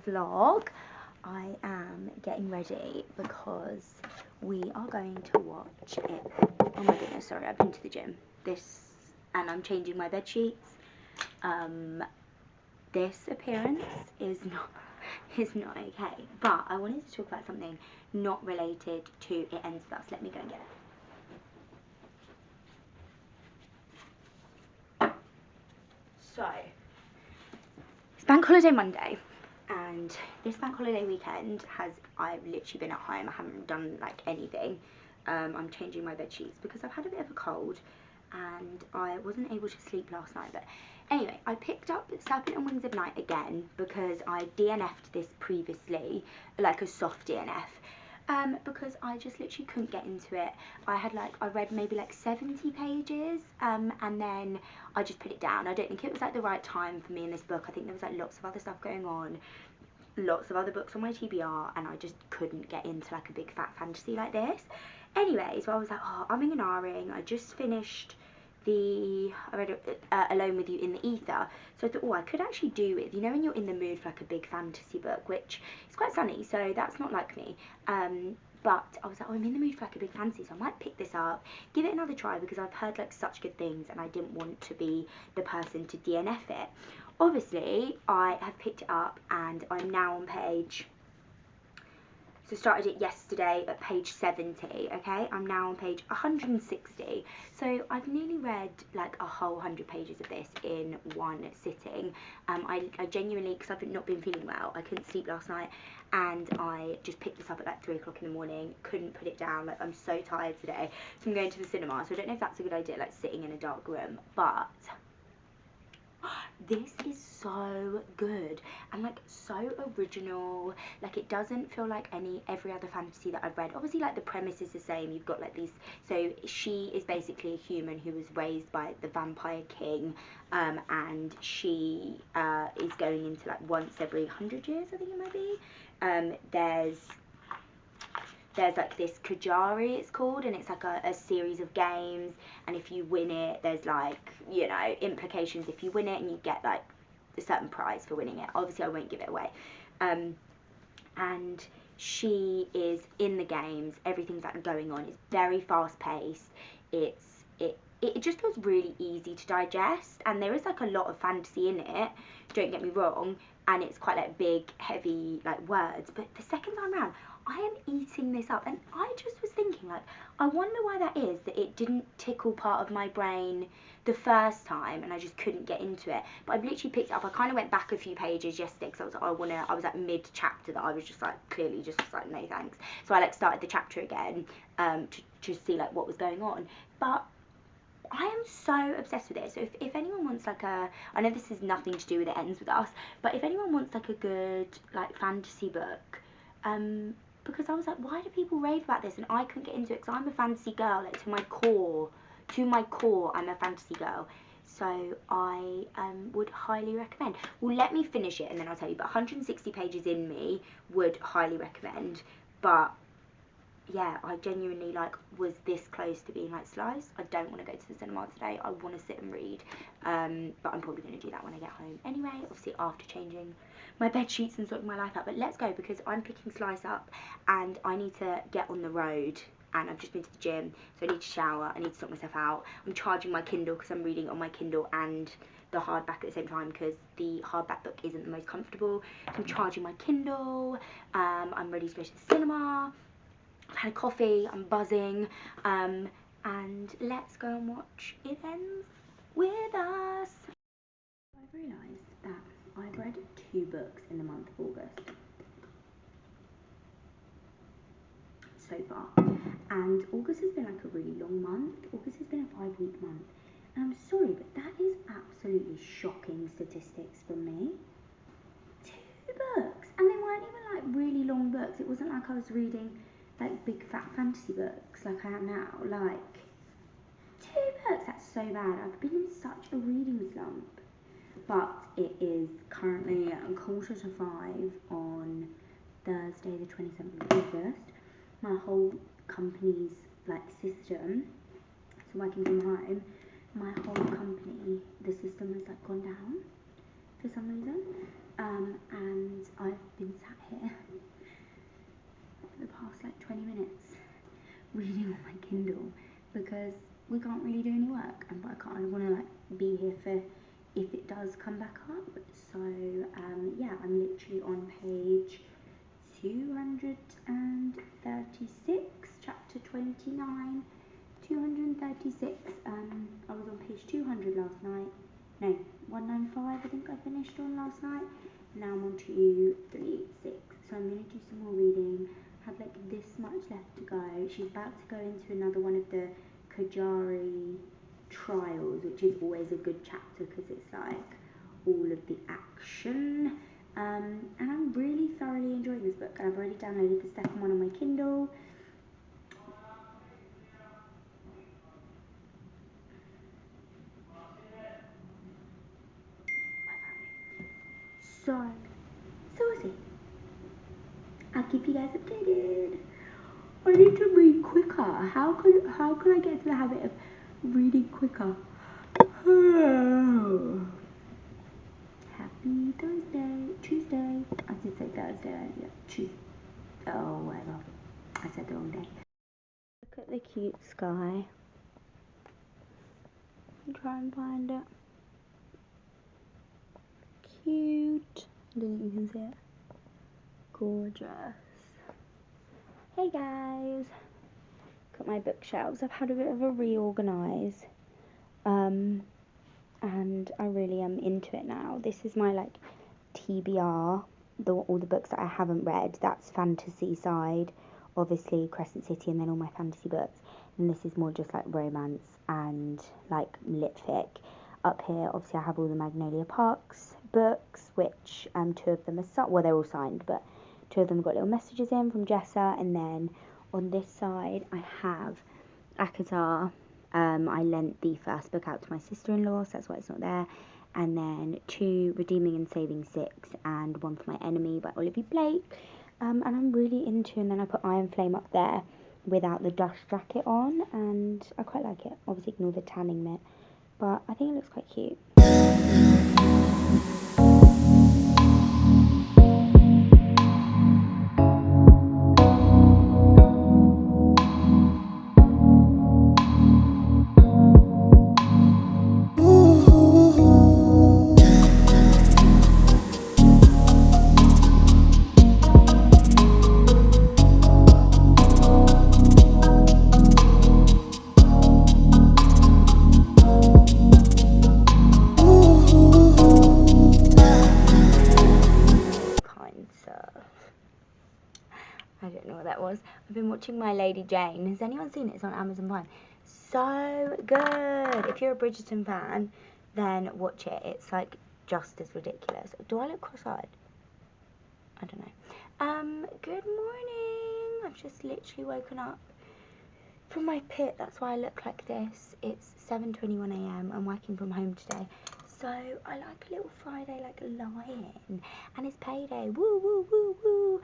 vlog. I am getting ready because we are going to watch it. Oh my goodness, sorry, I've been to the gym. And I'm changing my bed sheets. This appearance is not okay. But I wanted to talk about something not related to It Ends With Us. Let me go and get it. So, it's Bank Holiday Monday, and this Bank Holiday weekend I've literally been at home. I haven't done like anything. I'm changing my bed sheets because I've had a bit of a cold and I wasn't able to sleep last night. But anyway, I picked up Serpent and Wings of Night again because I DNF'd this previously, like a soft DNF. Because I just literally couldn't get into it. I read maybe like 70 pages, and then I just put it down. I don't think it was like the right time for me in this book. I think there was like lots of other stuff going on, lots of other books on my TBR, and I just couldn't get into like a big fat fantasy like this. Anyway, so I was like, oh, umming and ahhing. I just finished I read Alone With You in the Ether, so I thought, oh, I could actually do with, you know when you're in the mood for like a big fantasy book, which is quite sunny, so that's not like me, but I was like, oh, I'm in the mood for like a big fantasy, so I might pick this up, give it another try, because I've heard like such good things, and I didn't want to be the person to DNF it. Obviously, I have picked it up, and I'm now on page... So started it yesterday at page 70, okay? I'm now on page 160. So I've nearly read like a whole 100 pages of this in one sitting. I genuinely, because I've not been feeling well, I couldn't sleep last night, and I just picked this up at like 3 o'clock in the morning, couldn't put it down, like I'm so tired today. So I'm going to the cinema, so I don't know if that's a good idea, like sitting in a dark room, but... this is so good and like so original. Like it doesn't feel like every other fantasy that I've read. Obviously like the premise is the same. You've got like these, so she is basically a human who was raised by the vampire king, and she is going into like once every 100 years, I think it might be. There's like this Kajari, it's called, and it's like a series of games, and if you win it, there's like, you know, implications if you win it, and you get like a certain prize for winning it. Obviously I won't give it away. And she is in the games, everything's like going on, it's very fast paced, it just feels really easy to digest, and there is like a lot of fantasy in it, don't get me wrong, and it's quite like big, heavy like words, but the second time around I am eating this up, and I just was thinking, like, I wonder why that is, that it didn't tickle part of my brain the first time, and I just couldn't get into it. But I've literally picked it up. I kind of went back a few pages yesterday, because I was like, I was at mid-chapter that I was just, like, clearly just like, no thanks. So I, like, started the chapter again, to see, like, what was going on. But I am so obsessed with it. So if anyone wants like I know this has nothing to do with It Ends With Us, but if anyone wants like a good like fantasy book, because I was like, why do people rave about this? And I couldn't get into it, because I'm a fantasy girl, like to my core, I'm a fantasy girl. So I would highly recommend. Well, let me finish it and then I'll tell you. But 160 pages in me would highly recommend. But yeah, I genuinely like was this close to being like sliced. I don't want to go to the cinema today. I want to sit and read, but I'm probably going to do that when I get home anyway, obviously after changing my bed sheets and sorting my life out. But let's go, because I'm picking Slice up and I need to get on the road, and I've just been to the gym, so I need to shower, I need to sort myself out. I'm charging my Kindle because I'm reading on my Kindle and the hardback at the same time, because the hardback book isn't the most comfortable. So I'm charging my Kindle, I'm ready to go to the cinema. I've had a coffee, I'm buzzing, and let's go and watch It Ends With Us. I've realised that I've read 2 books in the month of August so far, and August has been like a really long month. August has been a 5-week month, and I'm sorry, but that is absolutely shocking statistics for me. 2 books, and they weren't even like really long books. It wasn't like I was reading like big fat fantasy books like I am now. Like 2 books, that's so bad. I've been in such a reading slump. But it is currently 4:45 on Thursday the 27th of August. My whole company's like system, so working from home, my whole company, the system has like gone down. for some reason. And I've been sat here for the past like 20 minutes reading on my Kindle because we can't really do any work, but I kind of want to like be here for if it does come back up. So yeah, I'm literally on page 236, chapter 29, 236. I was on page 200 last night. No, 195 I think I finished on last night. Now I'm on 236. So I'm going to do some more reading. I have like this much left to go. She's about to go into another one of the Kajari trials, which is always a good chapter because it's like all of the action. And I'm really thoroughly enjoying this book. I've already downloaded the second one on my Kindle. So we'll see. I'll keep you guys updated. I need to read quicker. How could I get to the habit of reading quicker? Happy Tuesday. I did say Thursday earlier. Tuesday. Oh, whatever. I said the wrong day. Look at the cute sky. Try and find it. Cute. I don't think you can see it. Gorgeous. Hey guys. Look at my bookshelves. I've had a bit of a reorganise. And I really am into it now. This is my like TBR, all the books that I haven't read. That's fantasy side, obviously Crescent City, and then all my fantasy books. And this is more just like romance and like lit fic. Up here, obviously, I have all the Magnolia Parks books, which 2 of them are well, they're all signed, but 2 of them got little messages in from Jessa. And then on this side, I have Akatar. I lent the first book out to my sister-in-law, so that's why it's not there. And then 2 Redeeming and Saving 6 and One for My Enemy by Olivia Blake. And I'm really into, and then I put Iron Flame up there without the dust jacket on, and I quite like it. Obviously ignore the tanning bit, but I think it looks quite cute. I don't know what that was. I've been watching My Lady Jane. Has anyone seen it? It's on Amazon Prime. So good. If you're a Bridgerton fan, then watch it. It's like just as ridiculous. Do I look cross-eyed? I don't know. Good morning. I've just literally woken up from my pit. That's why I look like this. It's 7:21 a.m. I'm working from home today. So I like a little Friday like a lion, and it's payday. Woo woo woo woo.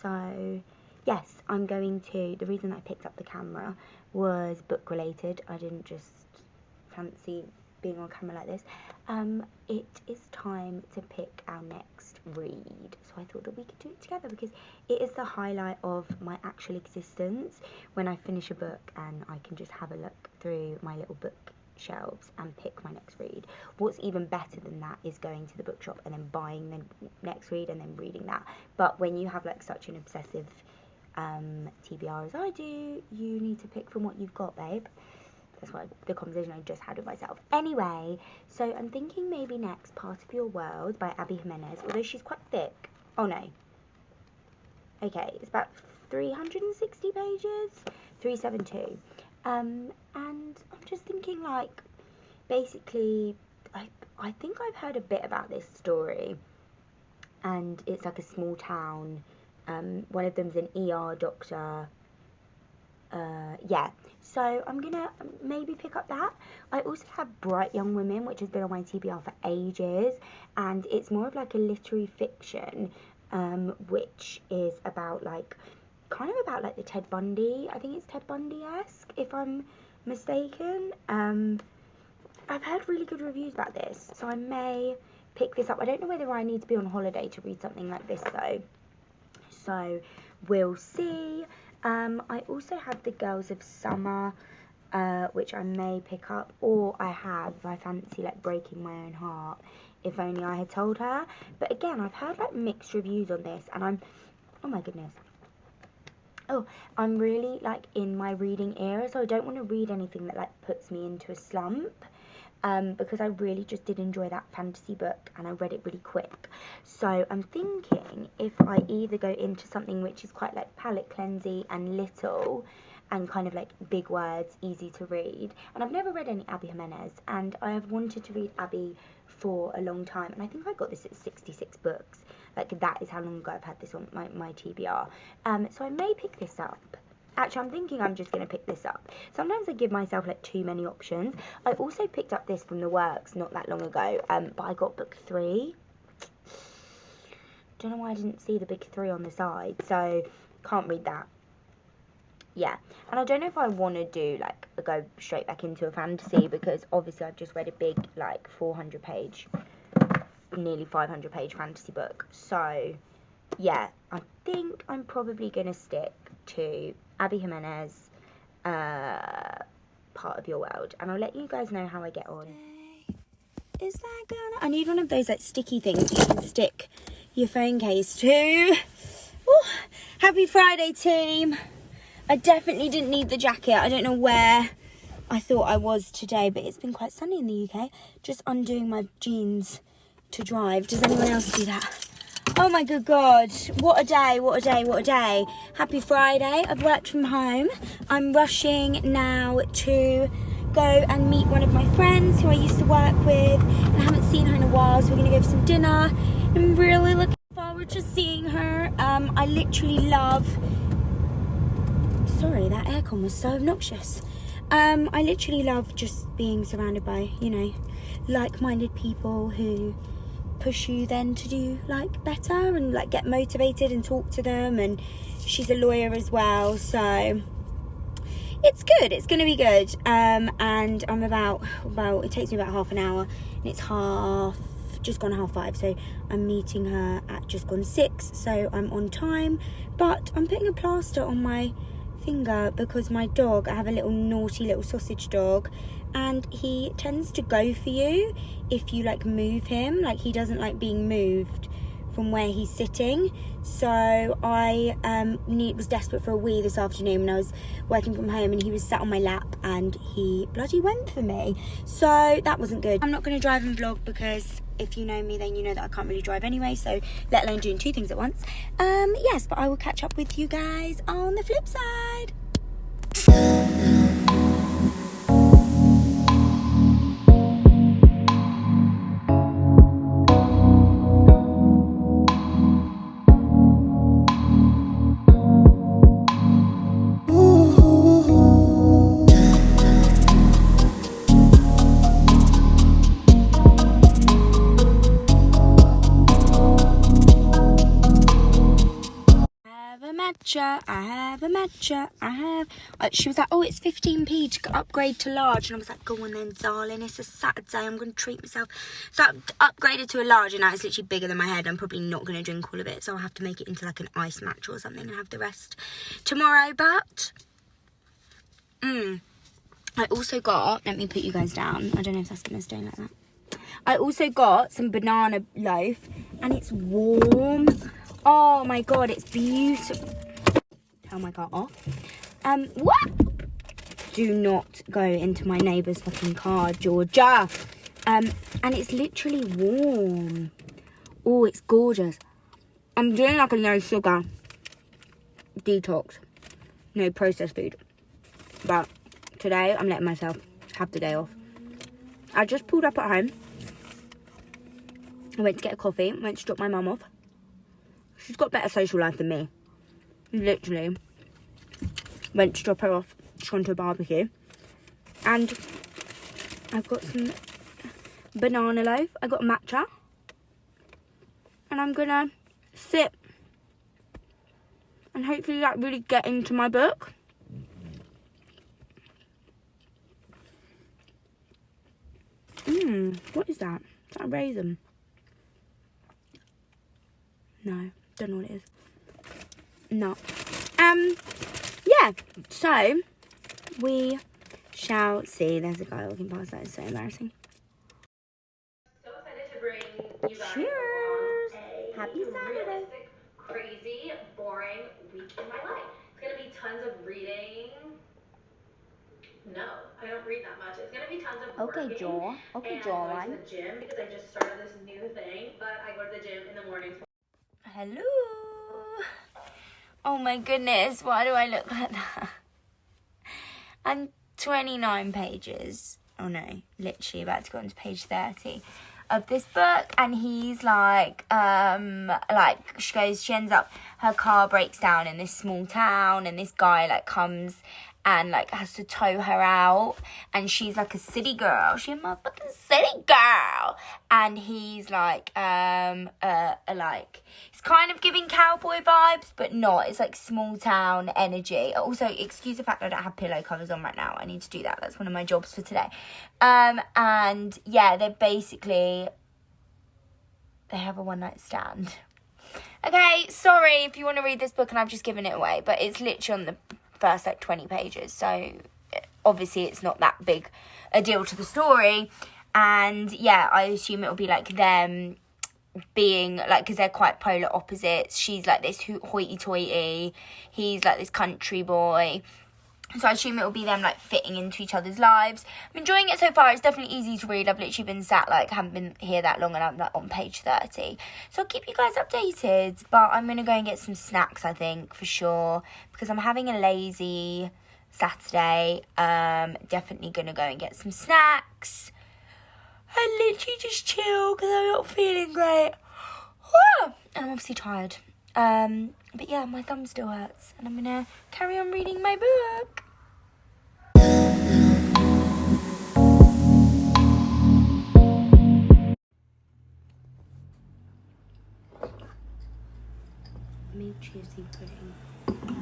So yes, I'm going to. The reason I picked up the camera was book related. I didn't just fancy being on camera like this. It is time to pick our next read. So I thought that we could do it together because it is the highlight of my actual existence when I finish a book and I can just have a look through my little book shelves and pick my next read. What's even better than that is going to the bookshop and then buying the next read and then reading that. But when you have like such an obsessive TBR as I do, you need to pick from what you've got, babe. That's what the conversation I just had with myself. Anyway, so I'm thinking maybe next Part of Your World by Abby Jimenez, although she's quite thick. Oh no. Okay, it's about 360 pages, 372. And I'm just thinking, like, basically, I think I've heard a bit about this story, and it's like a small town. One of them's an ER doctor. Yeah, so I'm gonna maybe pick up that. I also have Bright Young Women, which has been on my TBR for ages, and it's more of like a literary fiction, which is about like, kind of about like the Ted Bundy, I think it's Ted Bundy-esque, if I'm mistaken. I've heard really good reviews about this, so I may pick this up. I don't know whether I need to be on holiday to read something like this though, so we'll see. I also have The Girls of Summer, which I may pick up, or I fancy like Breaking My Own Heart, If Only I Had Told Her. But again, I've heard like mixed reviews on this, and oh my goodness, I'm really like in my reading era, so I don't want to read anything that like puts me into a slump. Because I really just did enjoy that fantasy book and I read it really quick. So I'm thinking if I either go into something which is quite like palette cleansy and little and kind of like big words, easy to read. And I've never read any Abby Jimenez, and I have wanted to read Abby for a long time, and I think I got this at 66 books. Like, that is how long ago I've had this on my TBR. So I may pick this up. Actually, I'm thinking I'm just going to pick this up. Sometimes I give myself like too many options. I also picked up this from the works not that long ago, but I got book 3. Don't know why I didn't see the big 3 on the side, so can't read that. Yeah, and I don't know if I want to do like go straight back into a fantasy, because obviously I've just read a big like 400 page, nearly 500 page fantasy book. So yeah, I think I'm probably going to stick to Abby Jimenez, Part of Your World, and I'll let you guys know how I get on. Is that gonna... I need one of those like sticky things you can stick your phone case to. Ooh, happy Friday, team. I definitely didn't need the jacket. I don't know where I thought I was today, but it's been quite sunny in the UK. Just undoing my jeans to drive. Does anyone else do that? Oh my good God, what a day, what a day, what a day. Happy Friday. I've worked from home. I'm rushing now to go and meet one of my friends who I used to work with, and I haven't seen her in a while, so we're going to go for some dinner. I'm really looking forward to seeing her. I literally love... Sorry, that aircon was so obnoxious. I literally love just being surrounded by, you know, like-minded people who push you then to do like better and like get motivated and talk to them. And she's a lawyer as well, so it's good, it's gonna be good. And I'm it takes me about half an hour, and it's just gone 5:30, so I'm meeting her at just gone 6, so I'm on time. But I'm putting a plaster on my finger because my dog, I have a little naughty little sausage dog, and he tends to go for you if you like move him. Like, he doesn't like being moved from where he's sitting. So I was desperate for a wee this afternoon when I was working from home, and he was sat on my lap and he bloody went for me. So that wasn't good. I'm not going to drive and vlog because if you know me, then you know that I can't really drive anyway, so let alone doing 2 things at once. Yes, but I will catch up with you guys on the flip side. I have a matcha, she was like, oh, it's 15p to upgrade to large, and I was like, go on then, darling, it's a Saturday, I'm going to treat myself. So I upgraded to a large, and now it's literally bigger than my head. I'm probably not going to drink all of it, so I'll have to make it into like an ice matcha or something and have the rest tomorrow. But I also got, let me put you guys down, I don't know if that's going to stay like that. I also got some banana loaf, and it's warm. Oh my God, it's beautiful. Turn my car off. What? Do not go into my neighbour's fucking car, Georgia. And it's literally warm. Oh, it's gorgeous. I'm doing like a no sugar detox, no processed food. But today, I'm letting myself have the day off. I just pulled up at home. I went to get a coffee, went to drop my mum off. She's got better social life than me. Literally. Went to drop her off. She's gone to a barbecue. And I've got some banana loaf. I got matcha. And I'm going to sit and hopefully like really get into my book. What is that? Is that a raisin? No, don't know what it is. No. Yeah, so we shall see. There's a guy walking past. That is so embarrassing. So excited to bring you guys Cheers. along a Happy Saturday. realistic, crazy, boring week in my life. It's gonna be tons of reading. No, I don't read that much. It's gonna be tons of working. Okay, Jaw. Okay, and Jawline. going to the gym because I just started this new thing. But I go to the gym in the mornings. Hello. Oh my goodness, why do I look like that? I'm 29 pages. Oh no, literally about to go on to page 30 of this book, and he's like she ends up, her car breaks down in this small town, and this guy like comes and like has to tow her out, and she's like a city girl, she's a motherfucking city girl, and he's like it's kind of giving cowboy vibes, but not. It's like small town energy. Also, excuse the fact that I don't have pillow covers on right now. I need to do that. That's one of my jobs for today. And yeah, they have a one night stand. Okay, sorry if you want to read this book and I've just given it away, but it's literally on the first like 20 pages, so obviously it's not that big a deal to the story. And yeah, I assume it'll be like them being like, because they're quite polar opposites. She's like this hoity-toity, he's like this country boy, so I assume it'll be them like fitting into each other's lives. I'm enjoying it so far. It's definitely easy to read. I've literally been sat, like, haven't been here that long, and I'm like on page 30, so I'll keep you guys updated. But I'm gonna go and get some snacks, I think, for sure, because I'm having a lazy Saturday. Definitely gonna go and get some snacks and literally just chill because I'm not feeling great. And I'm obviously tired. But yeah, my thumb still hurts, and I'm gonna carry on reading my book. I made cheesy pudding.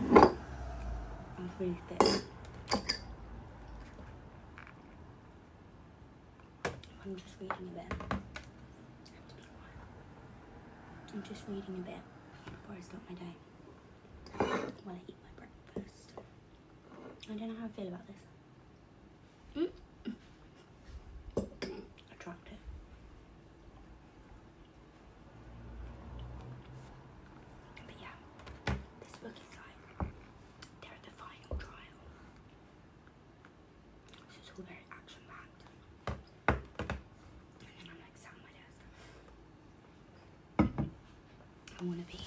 I was really thick. I'm just reading a bit. I have to be quiet. I'm just reading a bit before I start my day, while I eat my breakfast. I don't know how I feel about this. Attractive. But yeah, this book is like, they're at the final trial. So it's all very action-packed. And then I'm like sat at my desk. I want to be